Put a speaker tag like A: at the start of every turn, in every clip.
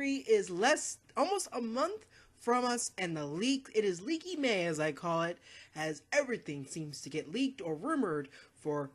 A: E3 is almost a month from us, and it is Leaky May, as I call it, as everything seems to get leaked or rumored for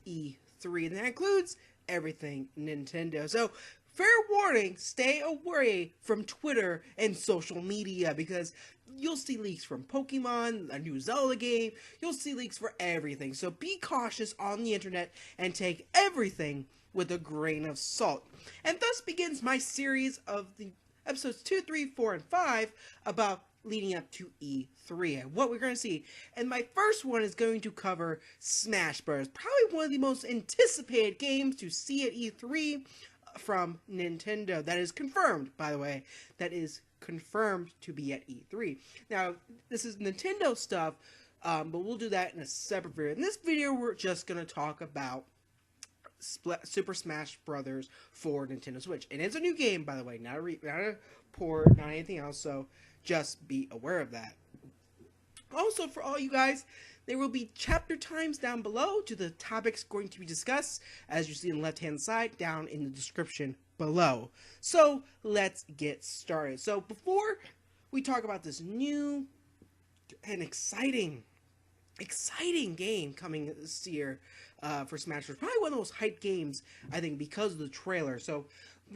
A: E3, and that includes everything Nintendo. So, fair warning, stay away from Twitter and social media, because you'll see leaks from Pokemon, a new Zelda game, you'll see leaks for everything. So be cautious on the internet and take everything with a grain of salt. And thus begins my series of the episodes 2, 3, 4, and 5 about leading up to E3 and what we're going to see. And my first one is going to cover Smash Bros. Probably one of the most anticipated games to see at E3 from Nintendo. That is confirmed, by the way. That is confirmed to be at E3. Now, this is Nintendo stuff, but we'll do that in a separate video. In this video, we're just going to talk about Super Smash Brothers for Nintendo Switch. And it's a new game, by the way, not a port, not anything else, so just be aware of that. Also, for all you guys, there will be chapter times down below to the topics going to be discussed, as you see on the left-hand side, down in the description below. So, let's get started. So, before we talk about this new and exciting game coming this year for Smash Bros. Probably one of the most hyped games, I think, because of the trailer. So,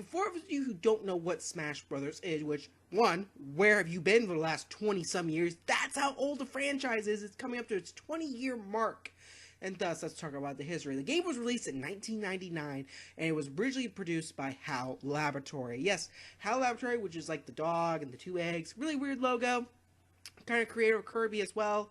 A: for you who don't know what Smash Brothers is, which, one, where have you been for the last 20-some years? That's how old the franchise is. It's coming up to its 20-year mark. And thus, let's talk about the history. The game was released in 1999, and it was originally produced by HAL Laboratory. Yes, HAL Laboratory, which is like the dog and the two eggs. Really weird logo. Kind of creator of Kirby as well.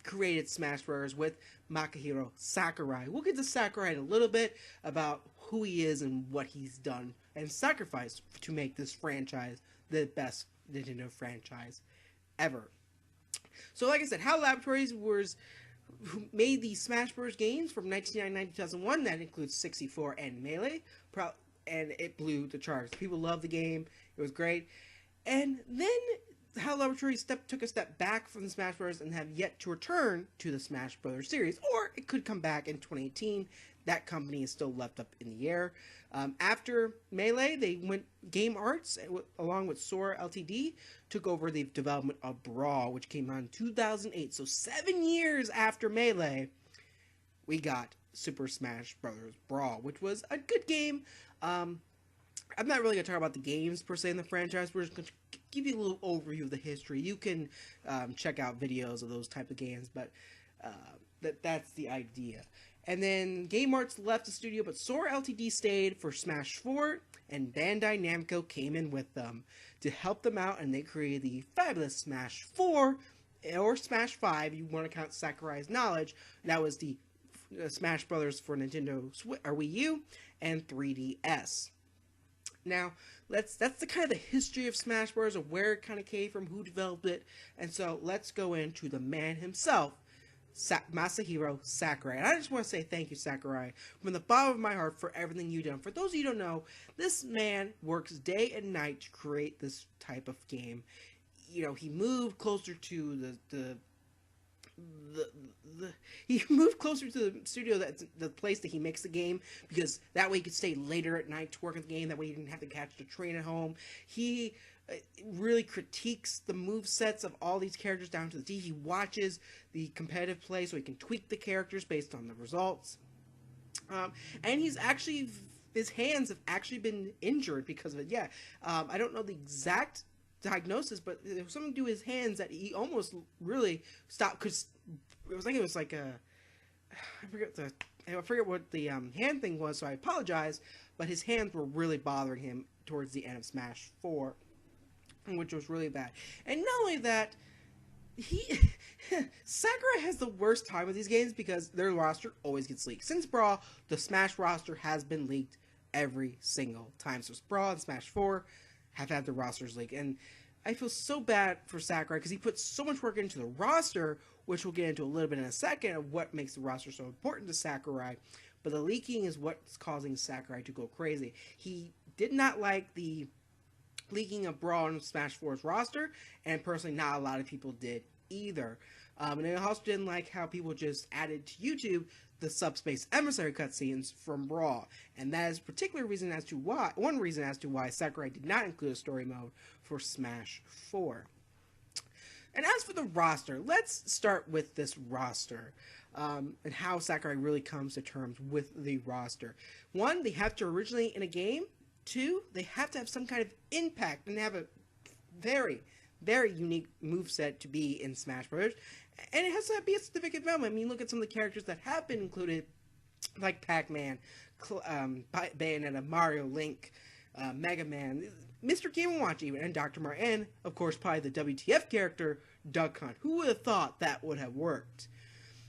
A: Created Smash Bros. With Masahiro Sakurai. We'll get to Sakurai in a little bit about who he is and what he's done and sacrificed to make this franchise the best Nintendo franchise ever. So, like I said, HAL Laboratories was who made the Smash Bros. Games from 1999 to 2001. That includes 64 and Melee, and it blew the charts. People loved the game. It was great. And then HAL Laboratories took a step back from the Smash Bros. And have yet to return to the Smash Bros. Series, or it could come back in 2018. That company is still left up in the air. After Melee, they went Game Arts, along with Sora Ltd, took over the development of Brawl, which came out in 2008. So 7 years after Melee, we got Super Smash Bros. Brawl, which was a good game. I'm not really going to talk about the games per se in the franchise. We're just going to give you a little overview of the history. You can check out videos of those type of games, but that's the idea. And then Game Arts left the studio, but Sora Ltd stayed for Smash 4, and Bandai Namco came in with them to help them out, and they created the fabulous Smash 4, or Smash 5, you want to count Sakurai's knowledge. That was the Smash Brothers for Nintendo or Wii U and 3DS. Now, that's the kind of the history of Smash Bros. Of where it kind of came from, who developed it, and so let's go into the man himself, Masahiro Sakurai. And I just want to say thank you, Sakurai, from the bottom of my heart for everything you've done. For those of you who don't know, this man works day and night to create this type of game. You know, he moved closer to he moved closer to the studio, that's the place that he makes the game, because that way he could stay later at night to work on the game. That way he didn't have to catch the train at home. He really critiques the move sets of all these characters down to the T. He watches the competitive play so he can tweak the characters based on the results. And his hands have actually been injured because of it. Yeah, I don't know the exact diagnosis, but there was something to do with his hands that he almost really stopped, because it was like a, I forget what the hand thing was, so I apologize, but his hands were really bothering him towards the end of Smash 4, which was really bad. And not only that, Sakurai has the worst time with these games because their roster always gets leaked. Since Brawl, the Smash roster has been leaked every single time. So Brawl and Smash 4 have had the rosters leaked. And I feel so bad for Sakurai because he put so much work into the roster, which we'll get into a little bit in a second, of what makes the roster so important to Sakurai. But the leaking is what's causing Sakurai to go crazy. He did not like the leaking of Brawl and Smash 4's roster, and personally not a lot of people did either. And I also didn't like how people just added to YouTube the Subspace Emissary cutscenes from Raw, and that is a particular reason as to why, one reason as to why Sakurai did not include a story mode for Smash 4. And as for the roster, let's start with this roster, and how Sakurai really comes to terms with the roster. One, they have to originate in a game. Two, they have to have some kind of impact and have a very, very unique moveset to be in Smash Bros. And it has to be a significant development. I mean, look at some of the characters that have been included, like Pac-Man, Bayonetta, Mario, Link, Mega Man, Mr. Game & Watch even, and Dr. Mario, and, of course, probably the WTF character, Duck Hunt. Who would have thought that would have worked?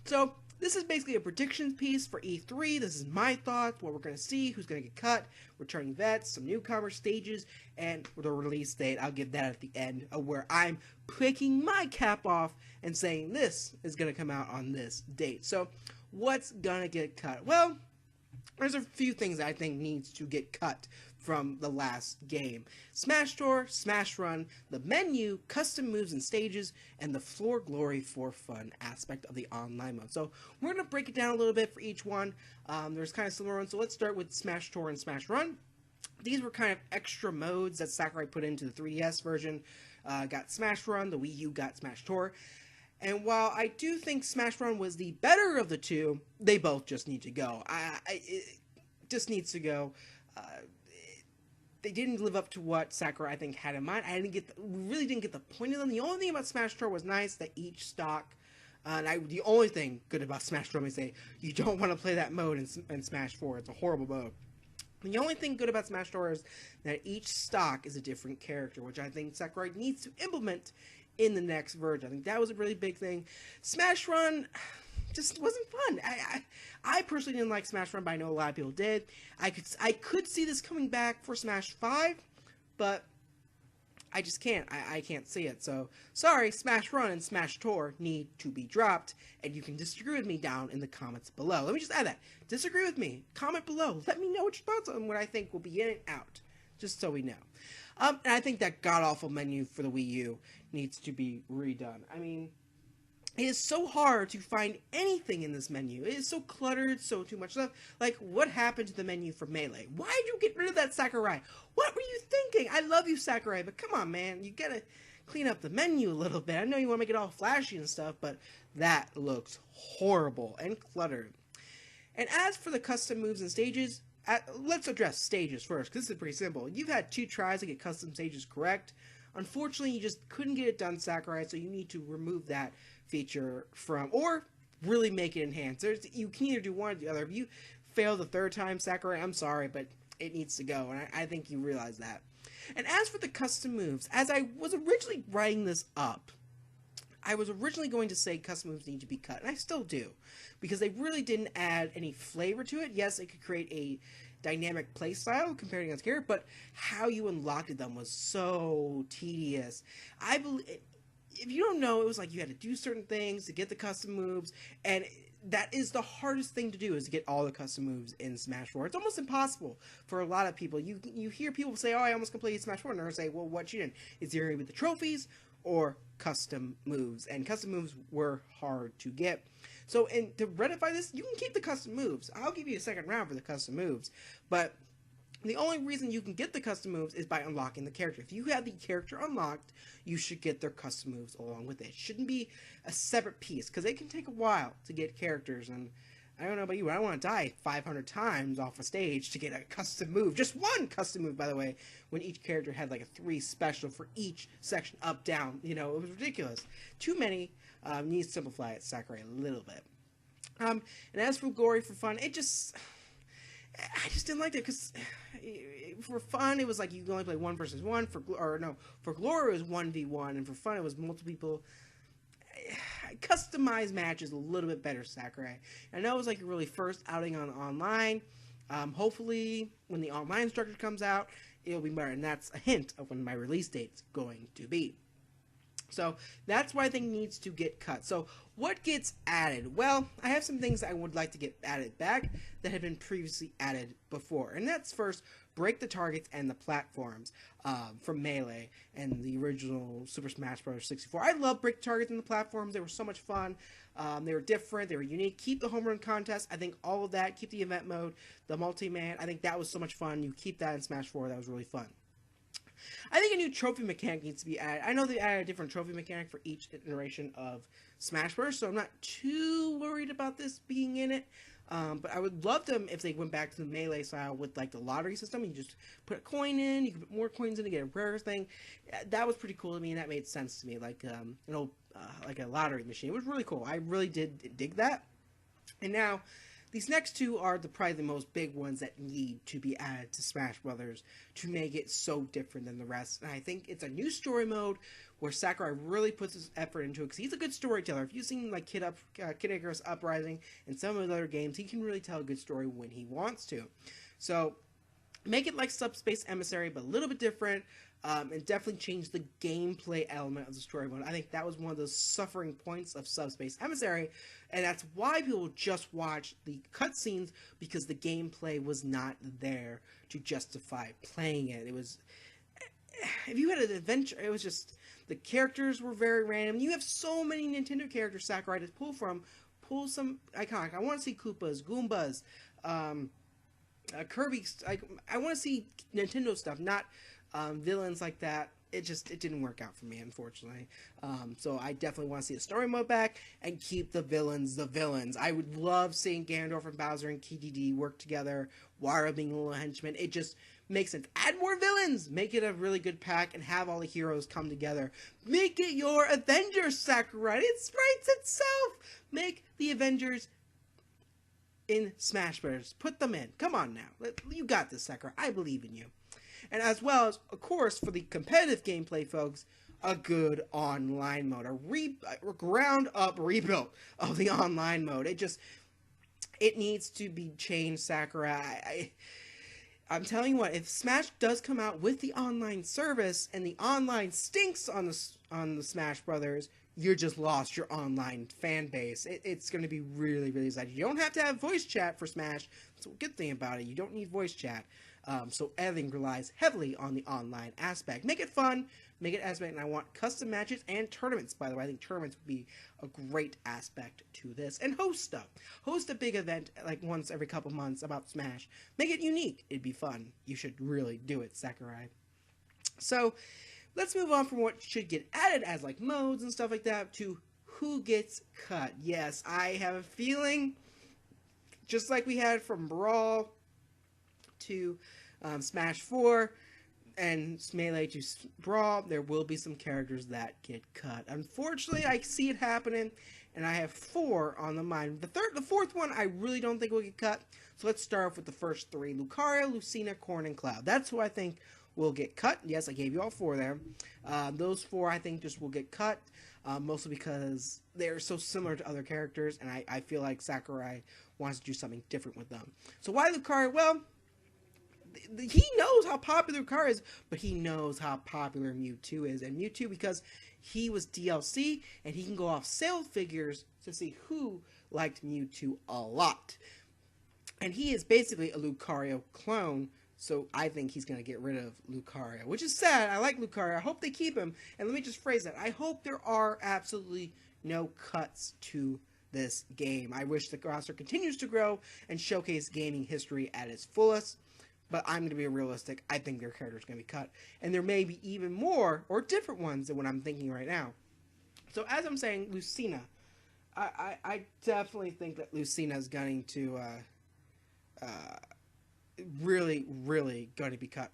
A: So, this is basically a predictions piece for E3. This is my thoughts, what we're going to see, who's going to get cut, returning vets, some newcomer stages, and the release date. I'll give that at the end, of where I'm picking my cap off and saying this is going to come out on this date. So, what's going to get cut? Well, there's a few things I think needs to get cut from the last game. Smash Tour, Smash Run, the menu, custom moves and stages, and the floor glory for fun aspect of the online mode. So we're going to break it down a little bit for each one. There's kind of similar ones, so let's start with Smash Tour and Smash Run. These were kind of extra modes that Sakurai put into the 3DS version. Got Smash Run, the Wii U got Smash Tour. And while I do think Smash Run was the better of the two, they both just need to go. It just needs to go. They didn't live up to what Sakurai, I think, had in mind. Really didn't get the point of them. The only thing about Smash Tour was nice that each stock, the only thing good about Smash Tour, let me say, you don't want to play that mode in Smash 4. It's a horrible mode. The only thing good about Smash Tour is that each stock is a different character, which I think Sakurai needs to implement in the next version. I think that was a really big thing. Smash Run just wasn't fun. I personally didn't like Smash Run, but I know a lot of people did. I could see this coming back for Smash 5, but I just can't. I can't see it. So, sorry, Smash Run and Smash Tour need to be dropped, and you can disagree with me down in the comments below. Let me just add that. Disagree with me. Comment below. Let me know what your thoughts on what I think will be in and out, just so we know. And I think that god-awful menu for the Wii U needs to be redone. I mean, it is so hard to find anything in this menu. It is so cluttered, so too much stuff. Like, what happened to the menu for Melee? Why did you get rid of that, Sakurai? What were you thinking? I love you, Sakurai, but come on, man. You gotta clean up the menu a little bit. I know you want to make it all flashy and stuff, but that looks horrible and cluttered. And as for the custom moves and stages, let's address stages first, because this is pretty simple. You've had 2 tries to get custom stages correct. Unfortunately, you just couldn't get it done, Sakurai, so you need to remove that feature from, or really make it enhanced. You can either do one or the other. If you fail the 3rd time, Sakurai, I'm sorry, but it needs to go, and I think you realize that. And as for the custom moves, as I was originally writing this up, I was originally going to say custom moves need to be cut, and I still do, because they really didn't add any flavor to it. Yes, it could create a dynamic playstyle compared against character, but how you unlocked them was so tedious. I believe, if you don't know, it was like you had to do certain things to get the custom moves, and that is the hardest thing to do, is to get all the custom moves in Smash 4. It's almost impossible for a lot of people. You hear people say, oh, I almost completed Smash 4, and they're say, well, what you did? It's either with the trophies or custom moves, and custom moves were hard to get. So, and to rectify this, you can keep the custom moves. I'll give you a second round for the custom moves, but the only reason you can get the custom moves is by unlocking the character. If you have the character unlocked, you should get their custom moves along with it. It shouldn't be a separate piece, because it can take a while to get characters, and I don't know about you, but I want to die 500 times off a stage to get a custom move. Just one custom move, by the way, when each character had like a 3 special for each section, up, down. You know, it was ridiculous. Too many. Needs to simplify it, Sakurai, a little bit. And as for Glory for fun, I just didn't like it, because for fun, it was like you can only play 1 versus 1. For Glory, it was 1v1, and for fun, it was multiple people. Customized matches a little bit better, Sakurai. I know it was like your really first outing on online. Hopefully, when the online structure comes out, it'll be better, and that's a hint of when my release date is going to be. So that's why I think needs to get cut. So what gets added? Well, I have some things I would like to get added back that had been previously added before. And that's first, break the targets and the platforms from Melee and the original Super Smash Bros. 64. I love break the targets and the platforms. They were so much fun. They were different. They were unique. Keep the home run contest. I think all of that. Keep the event mode, the multi-man. I think that was so much fun. You keep that in Smash 4. That was really fun. I think a new trophy mechanic needs to be added. I know they added a different trophy mechanic for each iteration of Smash Bros., so I'm not too worried about this being in it. But I would love them if they went back to the Melee style with like the lottery system. You just put a coin in, you can put more coins in to get a rare thing. That was pretty cool to me, and that made sense to me. Like like a lottery machine. It was really cool. I really did dig that. And now, these next two are probably the most big ones that need to be added to Smash Brothers to make it so different than the rest. And I think it's a new story mode where Sakurai really puts his effort into it because he's a good storyteller. If you've seen like Kid Icarus Uprising and some of the other games, he can really tell a good story when he wants to. So make it like Subspace Emissary, but a little bit different. And definitely change the gameplay element of the story mode. I think that was one of the suffering points of Subspace Emissary, and that's why people just watch the cutscenes, because the gameplay was not there to justify playing it. It was, if you had an adventure, it was just, the characters were very random. You have so many Nintendo characters Sakurai to pull from. Pull some iconic. I want to see Koopas, Goombas, Kirby. I want to see Nintendo stuff, not villains like that. It didn't work out for me, unfortunately. So I definitely want to see the story mode back and keep the villains the villains. I would love seeing Ganondorf and Bowser and KDD work together, Wario being a little henchman. It just makes sense. Add more villains! Make it a really good pack and have all the heroes come together. Make it your Avengers, Sakurai! It writes itself! Make the Avengers in Smash Bros. Put them in. Come on now. You got this, Sakurai. I believe in you. And as well as, of course, for the competitive gameplay, folks, a good online mode. A ground-up rebuild of the online mode. It needs to be changed, Sakurai. I'm telling you what, if Smash does come out with the online service, and the online stinks on the Smash Brothers, you're just lost your online fan base. It's going to be really, really sad. You don't have to have voice chat for Smash. That's a good thing about it. You don't need voice chat. So everything relies heavily on the online aspect. Make it fun, make it aspect, and I want custom matches and tournaments, by the way. I think tournaments would be a great aspect to this. And host stuff. Host a big event like once every couple months about Smash. Make it unique. It'd be fun. You should really do it, Sakurai. So let's move on from what should get added as like modes and stuff like that to who gets cut. Yes, I have a feeling, just like we had from Brawl to Smash 4 and Melee to Brawl, there will be some characters that get cut. Unfortunately, I see it happening, and I have 4 on the mind. The fourth one, I really don't think will get cut. So let's start off with the first 3: Lucario, Lucina, Corrin, and Cloud. That's who I think will get cut. Yes, I gave you all 4 there. Those 4 I think just will get cut, mostly because they're so similar to other characters, and I feel like Sakurai wants to do something different with them. So why Lucario? Well, he knows how popular Lucario is, but he knows how popular Mewtwo is. And Mewtwo, because he was DLC, and he can go off sale figures to see who liked Mewtwo a lot. And he is basically a Lucario clone, so I think he's going to get rid of Lucario, which is sad. I like Lucario. I hope they keep him. And let me just phrase that. I hope there are absolutely no cuts to this game. I wish the roster continues to grow and showcase gaming history at its fullest. But I'm going to be realistic. I think their character's going to be cut. And there may be even more or different ones than what I'm thinking right now. So as I'm saying, Lucina. I definitely think that Lucina is going to really, really going to be cut.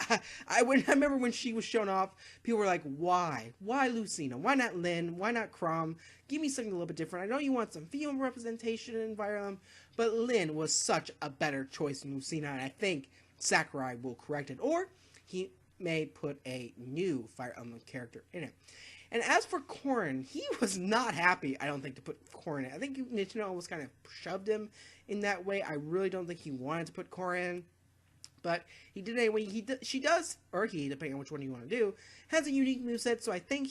A: I remember when she was shown off, people were like, why? Why Lucina? Why not Lynn? Why not Chrom? Give me something a little bit different. I know you want some female representation in Fire Emblem, but Lynn was such a better choice than Lucina, and I think Sakurai will correct it, or he may put a new Fire Emblem character in it. And as for Corrin, he was not happy, I don't think, to put Corrin in. I think Nintendo almost kind of shoved him in that way. I really don't think he wanted to put Corrin. But he did anyway. She does, or he, depending on which one you want to do, has a unique moveset, so I think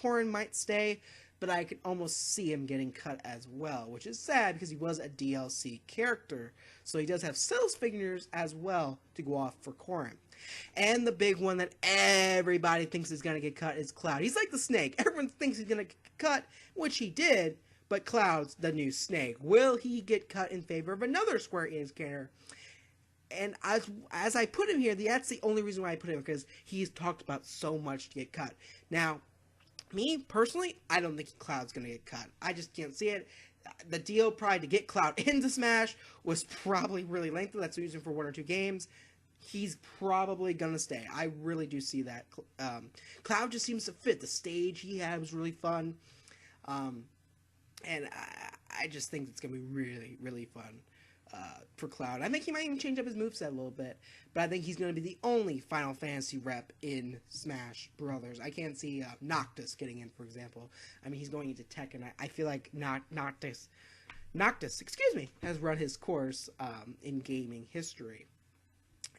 A: Corrin might stay, but I could almost see him getting cut as well, which is sad because he was a DLC character. So he does have sales figures as well to go off for Corrin. And the big one that everybody thinks is going to get cut is Cloud. He's like the Snake. Everyone thinks he's going to get cut, which he did, but Cloud's the new Snake. Will he get cut in favor of another Square Enix character? And as I put him here, that's the only reason why I put him, because he's talked about so much to get cut. Now, me, personally, I don't think Cloud's going to get cut. I just can't see it. The deal probably to get Cloud into Smash was probably really lengthy. That's using for 1 or 2 games. He's probably going to stay. I really do see that. Cloud just seems to fit. The stage he had was really fun. And I just think it's going to be really, really fun. For Cloud. I think he might even change up his moveset a little bit, but I think he's going to be the only Final Fantasy rep in Smash Brothers. I can't see Noctis getting in, for example. I mean, he's going into Tekken. I feel like Noctis, has run his course in gaming history.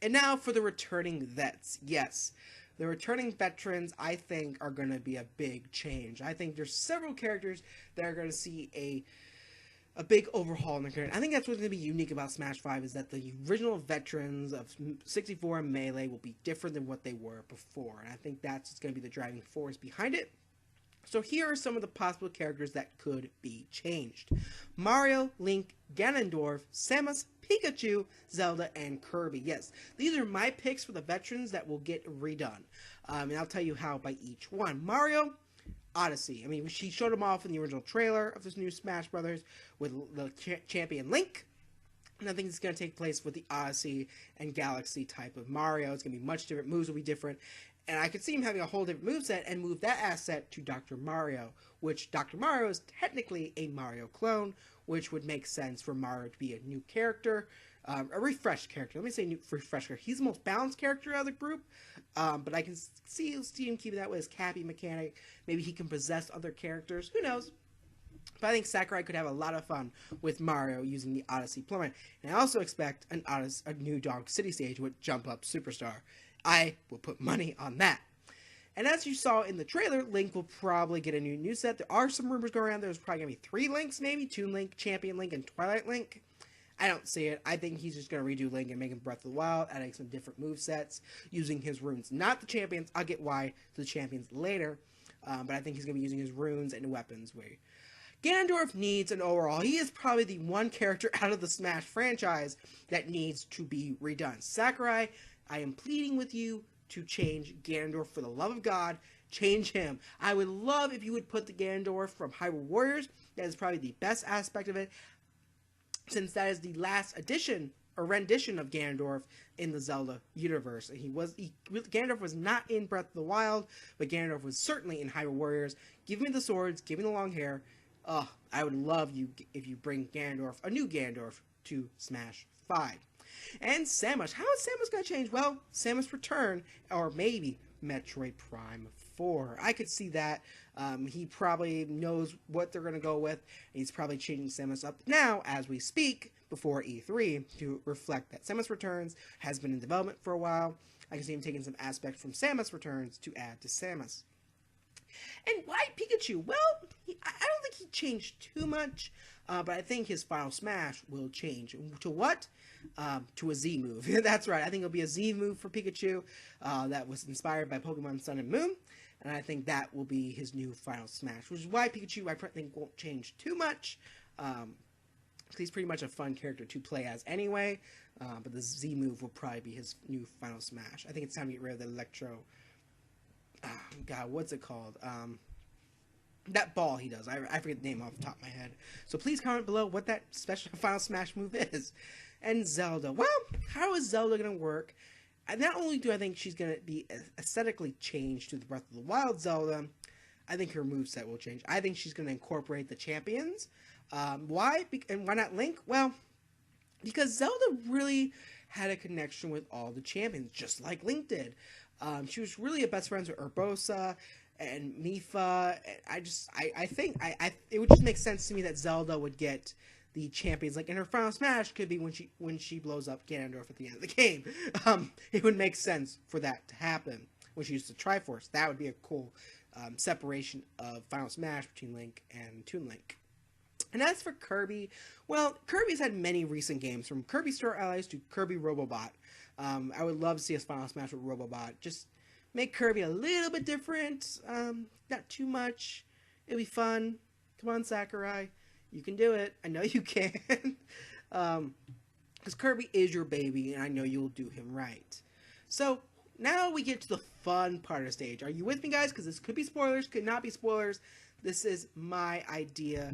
A: And now for the returning vets. Yes, the returning veterans, I think, are going to be a big change. I think there's several characters that are going to see a big overhaul in their career. I think that's what's going to be unique about Smash 5, is that the original veterans of 64 and Melee will be different than what they were before. And I think that's going to be the driving force behind it. So here are some of the possible characters that could be changed. Mario, Link, Ganondorf, Samus, Pikachu, Zelda, and Kirby. Yes, these are my picks for the veterans that will get redone. And I'll tell you how by each one. Mario, Odyssey. I mean, she showed him off in the original trailer of this new Smash Brothers with the champion Link. And I think it's going to take place with the Odyssey and Galaxy type of Mario. It's going to be much different. Moves will be different. And I could see him having a whole different moveset and move that asset to Dr. Mario, which Dr. Mario is technically a Mario clone, which would make sense for Mario to be a new character. A refreshed character. Let me say new refreshed character. He's the most balanced character out of the group, but I can see him keeping that with his Cappy mechanic. Maybe he can possess other characters. Who knows? But I think Sakurai could have a lot of fun with Mario using the Odyssey plummet. And I also expect a new Dog City stage with Jump Up Superstar. I will put money on that. And as you saw in the trailer, Link will probably get a new set. There are some rumors going around. There's probably going to be 3 Links, maybe. 2 Link, Champion Link, and Twilight Link. I don't see it. I think he's just going to redo Link and make him Breath of the Wild, adding some different movesets, using his runes. Not the champions. I'll get why to the champions later. But I think he's going to be using his runes and weapons. Ganondorf needs an overhaul. He is probably the one character out of the Smash franchise that needs to be redone. Sakurai, I am pleading with you to change Ganondorf. For the love of God, change him. I would love if you would put the Ganondorf from Hyrule Warriors. That is probably the best aspect of it, since that is the last edition or rendition of Ganondorf in the Zelda universe. Ganondorf was not in Breath of the Wild, but Ganondorf was certainly in Hyrule Warriors. Give me the swords, give me the long hair. I would love you if you bring a new Ganondorf to Smash 5. And Samus. How is Samus going to change? Well, Samus Return, or maybe Metroid Prime 4. I could see that. He probably knows what they're going to go with. He's probably changing Samus up now as we speak before E3 to reflect that Samus Returns has been in development for a while. I can see him taking some aspects from Samus Returns to add to Samus. And why Pikachu? Well, I don't think he changed too much, but I think his final Smash will change. To what? To a Z move. That's right. I think it'll be a Z move for Pikachu that was inspired by Pokemon Sun and Moon. And I think that will be his new final Smash, which is why Pikachu, I think, won't change too much. He's pretty much a fun character to play as anyway. But the Z move will probably be his new final Smash. I think it's time to get rid of the Electro. God, what's it called? That ball he does. I forget the name off the top of my head. So please comment below what that special final Smash move is. And Zelda. Well, how is Zelda going to work? And not only do I think she's going to be aesthetically changed to the Breath of the Wild Zelda, I think her moveset will change. I think she's going to incorporate the champions. Why? And why not Link? Well, because Zelda really had a connection with all the champions, just like Link did. She was really a best friends with Urbosa and Mipha. I think it would just make sense to me that Zelda would get the champions. Like in her final smash could be when she blows up Ganondorf at the end of the game. It would make sense for that to happen when she uses the Triforce. That would be a cool separation of final smash between Link and Toon Link. And as for Kirby, well, Kirby's had many recent games, from Kirby Star Allies to Kirby Robobot. I would love to see a final smash with Robobot. Just make Kirby a little bit different, not too much. It'll be fun. Come on, Sakurai. You can do it. I know you can. Because Kirby is your baby, and I know you'll do him right. So, now we get to the fun part of the stage. Are you with me, guys? Because this could be spoilers, could not be spoilers. This is my idea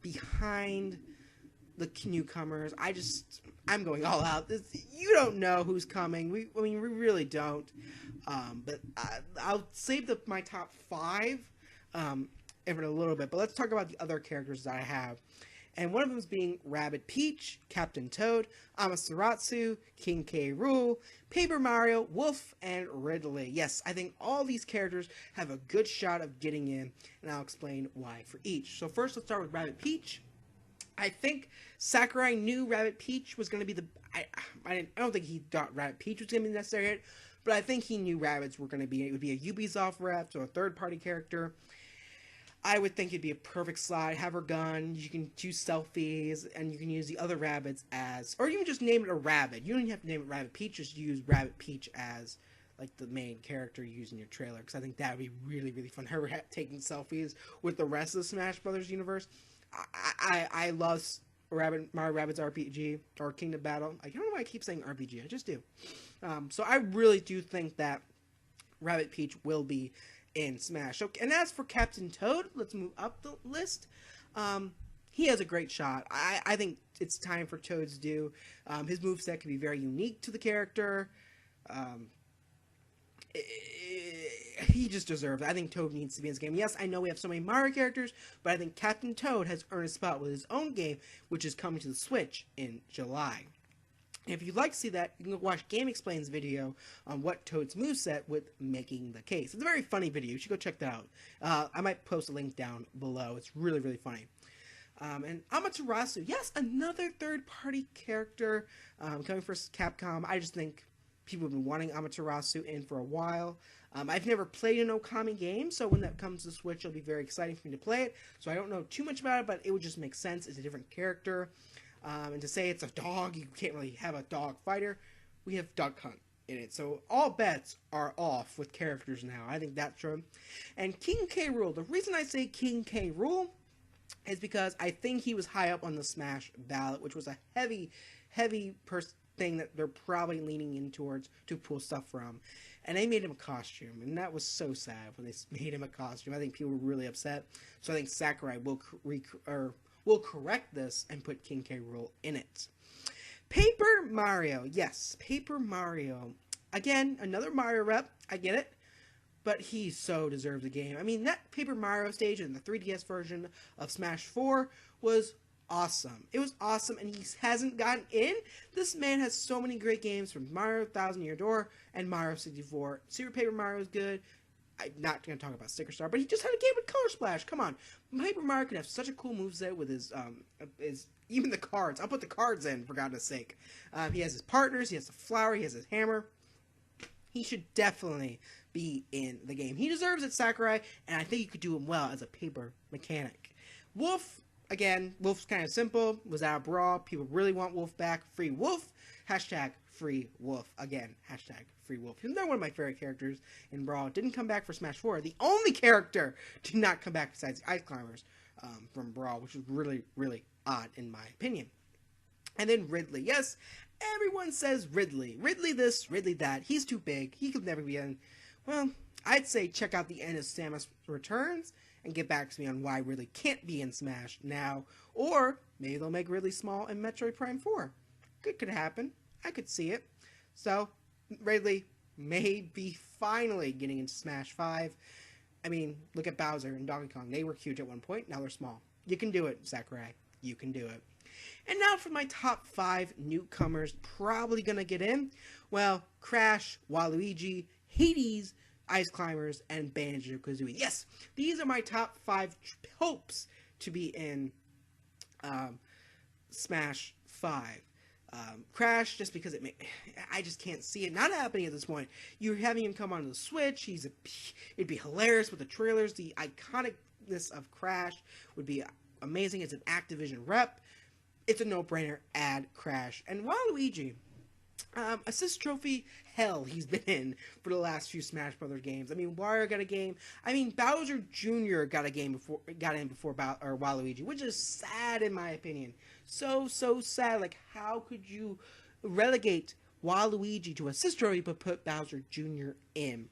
A: behind the Newcomers. I'm going all out. You don't know who's coming. We really don't. But I'll save my top 5 in a little bit. But let's talk about the other characters that I have. And one of them is being Rabbid Peach, Captain Toad, Amaterasu, King K. Rool, Paper Mario, Wolf, and Ridley. Yes, I think all these characters have a good shot of getting in, and I'll explain why for each. So first, let's start with Rabbid Peach. I think Sakurai knew Rabbid Peach was going to be the... I don't think he thought Rabbid Peach was going to be the necessary hit, but I think he knew Rabbids were going to be... It would be a Ubisoft rep, so a third-party character. I would think it'd be a perfect slide. Have her gun, you can do selfies, and you can use the other rabbits as... Or you can just name it a rabbit. You don't even have to name it Rabbid Peach, just use Rabbid Peach as, like, the main character you use in your trailer, because I think that would be really, really fun. Her taking selfies with the rest of the Smash Brothers universe. I love Mario Rabbids RPG, or Kingdom Battle. I don't know why I keep saying RPG, I just do. So I really do think that Rabbid Peach will be in Smash. Okay, and as for Captain Toad, let's move up the list. He has a great shot. I think it's time for Toad's due. His moveset can be very unique to the character. He just deserves it. I think Toad needs to be in this game. Yes, I know we have so many Mario characters, but I think Captain Toad has earned a spot with his own game, which is coming to the Switch in July. And if you'd like to see that, you can watch Game Explain's video on what Toad's moveset with making the case. It's a very funny video. You should go check that out. I might post a link down below. It's really, really funny. And Amaterasu, yes, another third-party character coming from Capcom. I just think people have been wanting Amaterasu in for a while. I've never played an Okami game, so when that comes to the Switch, it'll be very exciting for me to play it. So I don't know too much about it, but it would just make sense. It's a different character. And to say it's a dog, you can't really have a dog fighter. We have Duck Hunt in it. So all bets are off with characters now. I think that's true. And King K. Rool. The reason I say King K. Rool is because I think he was high up on the Smash ballot, which was a heavy thing that they're probably leaning in towards to pull stuff from. And they made him a costume, and that was so sad when they made him a costume. I think people were really upset. So I think Sakurai will correct this and put King K. Rool in it. Paper Mario. Yes, Paper Mario. Again, another Mario rep. I get it. But he so deserves the game. I mean, that Paper Mario stage in the 3DS version of Smash 4 was awesome. It was awesome, and he hasn't gotten in. This man has so many great games from Mario 1000 Year Door and Mario 64. Super Paper Mario is good. I'm not going to talk about Sticker Star, but he just had a game with Color Splash. Come on. Paper Mario can have such a cool moveset with his even the cards. I'll put the cards in, for God's sake. He has his partners, he has the flower, he has his hammer. He should definitely be in the game. He deserves it, Sakurai, and I think you could do him well as a paper mechanic. Wolf, again, Wolf's kind of simple. Was out of Brawl. People really want Wolf back. Free Wolf. Hashtag free Wolf. Again, hashtag free Wolf. He's another one of my favorite characters in Brawl. Didn't come back for Smash 4. The only character to not come back besides Ice Climbers from Brawl, which is really, really odd in my opinion. And then Ridley. Yes, everyone says Ridley. Ridley this, Ridley that. He's too big. He could never be in. Well, I'd say check out the end of Samus Returns and get back to me on why Ridley can't be in Smash now. Or maybe they'll make Ridley small in Metroid Prime 4. Could happen. I could see it. So, Ridley may be finally getting into Smash 5. I mean, look at Bowser and Donkey Kong. They were huge at one point. Now they're small. You can do it, Sakurai. You can do it. And now for my top 5 newcomers probably going to get in. Well, Crash, Waluigi, Hades, Ice Climbers, and Banjo-Kazooie. Yes, these are my top 5 hopes to be in Smash 5. Crash, just because I just can't see it not happening at this point. You're having him come onto the Switch. It'd be hilarious with the trailers. The iconicness of Crash would be amazing. It's an Activision rep. It's a no-brainer. Add Crash. And Waluigi, assist trophy hell he's been in for the last few Smash Brothers games. I mean, Wario got a game. I mean, Bowser Jr. got in before Waluigi, which is sad in my opinion. So sad. Like, how could you relegate Waluigi to assist trophy but put Bowser Jr. in?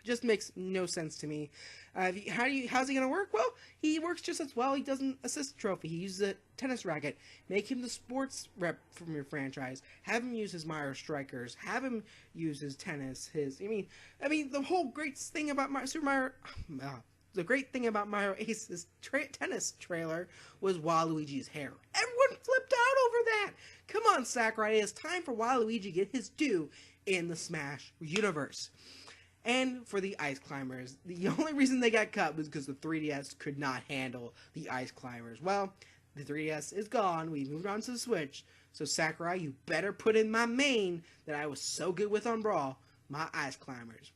A: Just makes no sense to me. How's he gonna work? Well, he works just as well. He doesn't assist the trophy. He uses a tennis racket. Make him the sports rep from your franchise. Have him use his Mario Strikers. Have him use his tennis. I mean, the whole great thing about the great thing about Mario Ace's tennis trailer was Waluigi's hair. Everyone flipped out over that. Come on, Sakurai. It's time for Waluigi to get his due in the Smash universe. And for the Ice Climbers, the only reason they got cut was because the 3DS could not handle the Ice Climbers. Well, the 3DS is gone. We moved on to the Switch. So Sakurai, you better put in my main that I was so good with on Brawl, my Ice Climbers.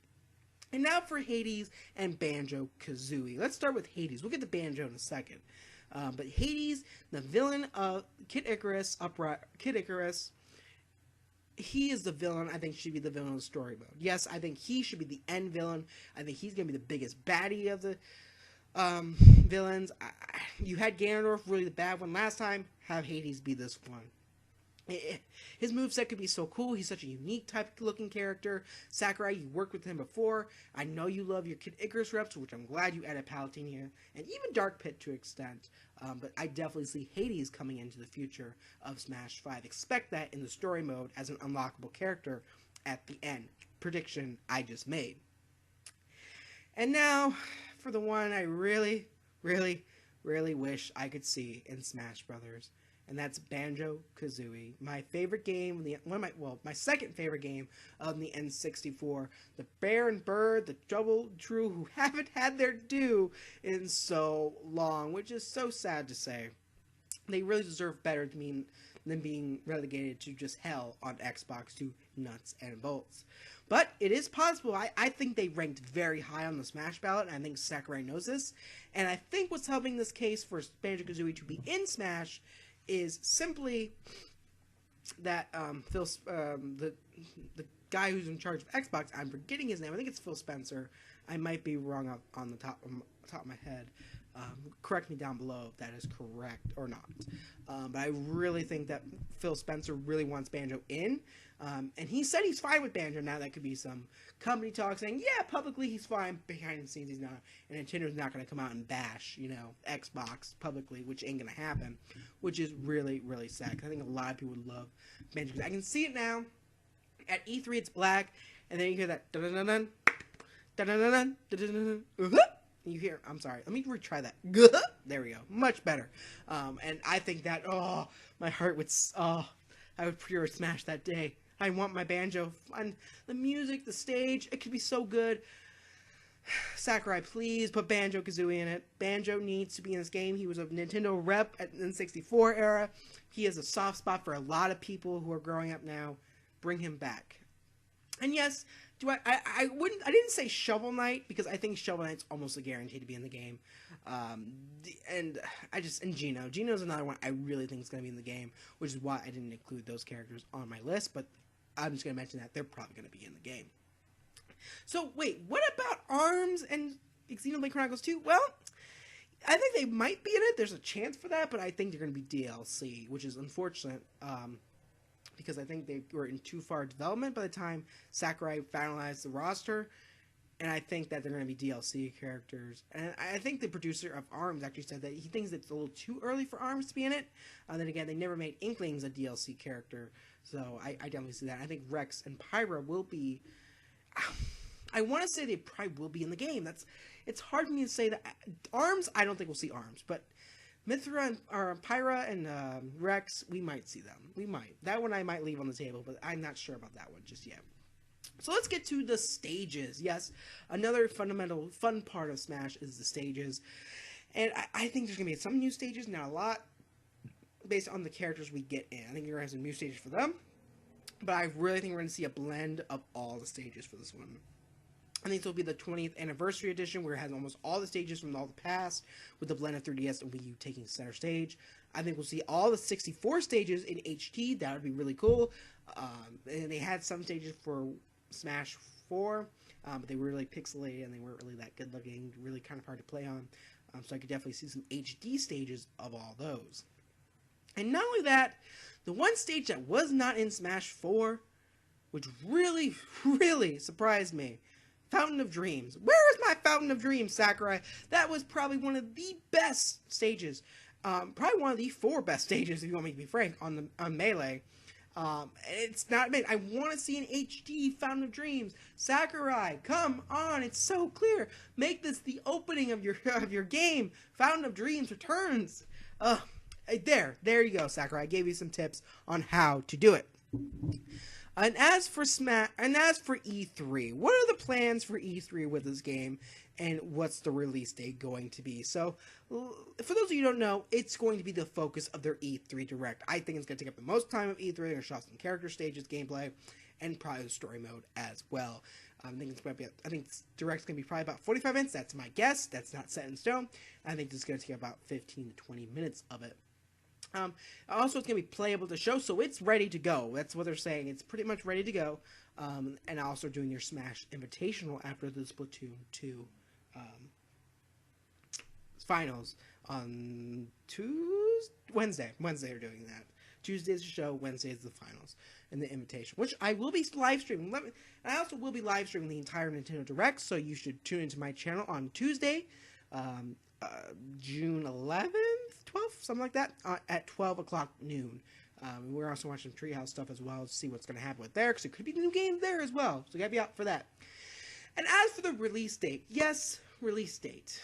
A: And now for Hades and Banjo-Kazooie. Let's start with Hades. We'll get to Banjo in a second. But Hades, the villain of Kid Icarus, he is the villain. I think should be the villain of the story mode. Yes, I think he should be the end villain. I think he's going to be the biggest baddie of the villains. You had Ganondorf, really the bad one last time. Have Hades be this one. His moveset could be so cool. He's such a unique type looking character. Sakurai, you worked with him before. I know you love your Kid Icarus reps, which I'm glad you added Palutena and even Dark Pit to an extent. But I definitely see Hades coming into the future of Smash 5. Expect that in the story mode as an unlockable character at the end. Prediction I just made. And now for the one I really, really, really wish I could see in Smash Brothers. And that's Banjo-Kazooie, my favorite game, my second favorite game of the N64. The Bear and Bird, the Double True, who haven't had their due in so long, which is so sad to say. They really deserve better than being relegated to just hell on Xbox to nuts and bolts. But it is possible. I think they ranked very high on the Smash ballot, and I think Sakurai knows this. And I think what's helping this case for Banjo-Kazooie to be in Smash is simply that the guy who's in charge of Xbox, I'm forgetting his name. I think it's Phil Spencer. I might be wrong on the top of my head. Correct me down below if that is correct or not. But I really think that Phil Spencer really wants Banjo in. And he said he's fine with Banjo. Now that could be some company talk saying, yeah, publicly he's fine. Behind the scenes he's not. And Nintendo's not going to come out and bash, Xbox publicly, which ain't going to happen. Which is really, really sad. Cause I think a lot of people would love Banjo. I can see it now. At E3 it's black. And then you hear that dun-dun-dun-dun, dun-dun-dun-dun, dun-dun-dun-dun, you hear, I'm sorry, let me retry that. There we go. Much better. And I think that, my heart would, I would pure smash that day. I want my Banjo. And the music, the stage, it could be so good. Sakurai, please put Banjo-Kazooie in it. Banjo needs to be in this game. He was a Nintendo rep at the N64 era. He has a soft spot for a lot of people who are growing up now. Bring him back. And yes, I didn't say Shovel Knight because I think Shovel Knight's almost a guarantee to be in the game. And Geno. Geno's another one I really think is going to be in the game, which is why I didn't include those characters on my list, but I'm just going to mention that they're probably going to be in the game. So wait, what about ARMS and Xenoblade Chronicles 2? Well, I think they might be in it. There's a chance for that, but I think they're going to be DLC, which is unfortunate. Because I think they were in too far development by the time Sakurai finalized the roster, and I think that they're going to be DLC characters. And I think the producer of ARMS actually said that he thinks it's a little too early for ARMS to be in it. Then again, they never made Inklings a DLC character, so I definitely see that. I think Rex and Pyra will be. I want to say they probably will be in the game. It's hard for me to say that. ARMS, I don't think we'll see ARMS, but Mythra and Pyra and Rex, we might see them. We might. That one I might leave on the table, but I'm not sure about that one just yet. So let's get to the stages. Yes, another fundamental fun part of Smash is the stages. And I think there's going to be some new stages, not a lot. based on the characters we get in. I think you're going to have some new stages for them, but I really think we're going to see a blend of all the stages for this one. I think this will be the 20th anniversary edition, where it has almost all the stages from all the past, with the blend of 3DS and Wii U taking center stage. I think we'll see all the 64 stages in HD. That would be really cool. And they had some stages for Smash 4, but they were really pixelated and they weren't really that good looking, really kind of hard to play on. So I could definitely see some HD stages of all those. And not only that, the one stage that was not in Smash 4, which really, really surprised me, Fountain of Dreams. Where is my Fountain of Dreams, Sakurai? That was probably one of the best stages. Probably one of the 4 best stages, if you want me to be frank, on Melee. It's not made. I want to see an HD Fountain of Dreams. Sakurai, come on! It's so clear. Make this the opening of your game. Fountain of Dreams returns. There you go, Sakurai. I gave you some tips on how to do it. And as for E3, what are the plans for E3 with this game, and what's the release date going to be? So, for those of you who don't know, it's going to be the focus of their E3 Direct. I think it's going to take up the most time of E3. They're going to show some character stages, gameplay, and probably the story mode as well. I think Direct's going to be probably about 45 minutes. That's my guess. That's not set in stone. I think this is going to take about 15 to 20 minutes of it. Also, it's going to be playable to show, so it's ready to go. That's what they're saying. It's pretty much ready to go. And also doing your Smash Invitational after the Splatoon 2 finals on Wednesday. Wednesday they're doing that. Tuesday's the show, Wednesday is the finals and the invitation, which I will be live streaming. I also will be live streaming the entire Nintendo Direct, so you should tune into my channel on Tuesday, June 11th, 12th, something like that, at 12 o'clock noon. We're also watching Treehouse stuff as well to see what's going to happen with there, because it could be new games there as well, so you got to be out for that. And as for the release date, yes, release date.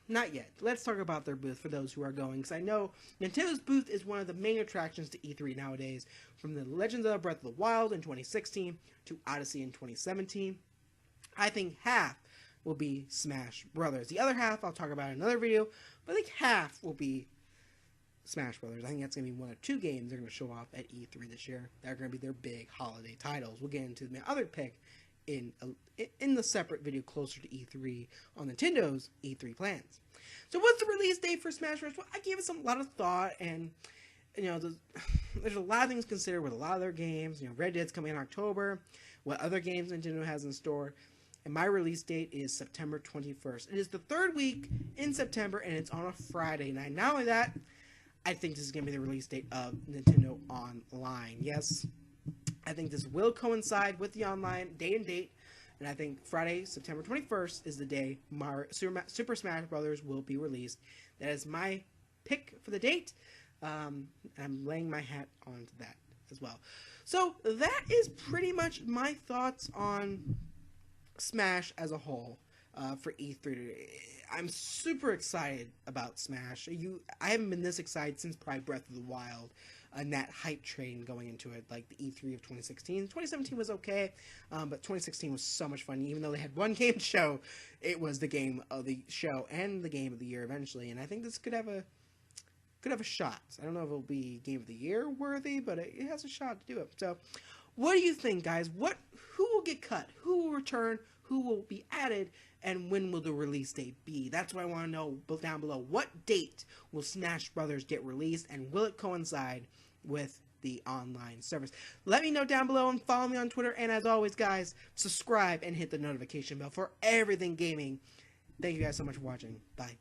A: Not yet. Let's talk about their booth for those who are going, because I know Nintendo's booth is one of the main attractions to E3 nowadays, from the Legend of Zelda Breath of the Wild in 2016 to Odyssey in 2017. I think half will be Smash Brothers. The other half I'll talk about in another video, but I think half will be Smash Brothers. I think that's going to be one of 2 games they're going to show off at E3 this year. They're going to be their big holiday titles. We'll get into my other pick in the separate video closer to E3 on Nintendo's E3 plans. So what's the release date for Smash Bros? Well, I gave it a lot of thought, and there's a lot of things to consider with a lot of their games. Red Dead's coming in October. What other games Nintendo has in store? And my release date is September 21st. It is the 3rd week in September, and it's on a Friday night. Not only that, I think this is going to be the release date of Nintendo Online. Yes, I think this will coincide with the online day and date, and I think Friday, September 21st, is the day Super Smash Bros. Will be released. That is my pick for the date. I'm laying my hat onto that as well. So that is pretty much my thoughts on Smash as a whole for E3. I'm super excited about Smash. I haven't been this excited since probably Breath of the Wild, and that hype train going into it, like the E3 of 2016. 2017 was okay, but 2016 was so much fun. Even though they had one game to show, it was the game of the show and the game of the year eventually. And I think this could have a shot. I don't know if it'll be game of the year worthy, but it has a shot to do it. So, what do you think, guys? Who will get cut? Who will return? Who will be added? And when will the release date be? That's what I want to know down below. What date will Smash Brothers get released, and will it coincide with the online service? Let me know down below and follow me on Twitter. And as always, guys, subscribe and hit the notification bell for everything gaming. Thank you guys so much for watching. Bye.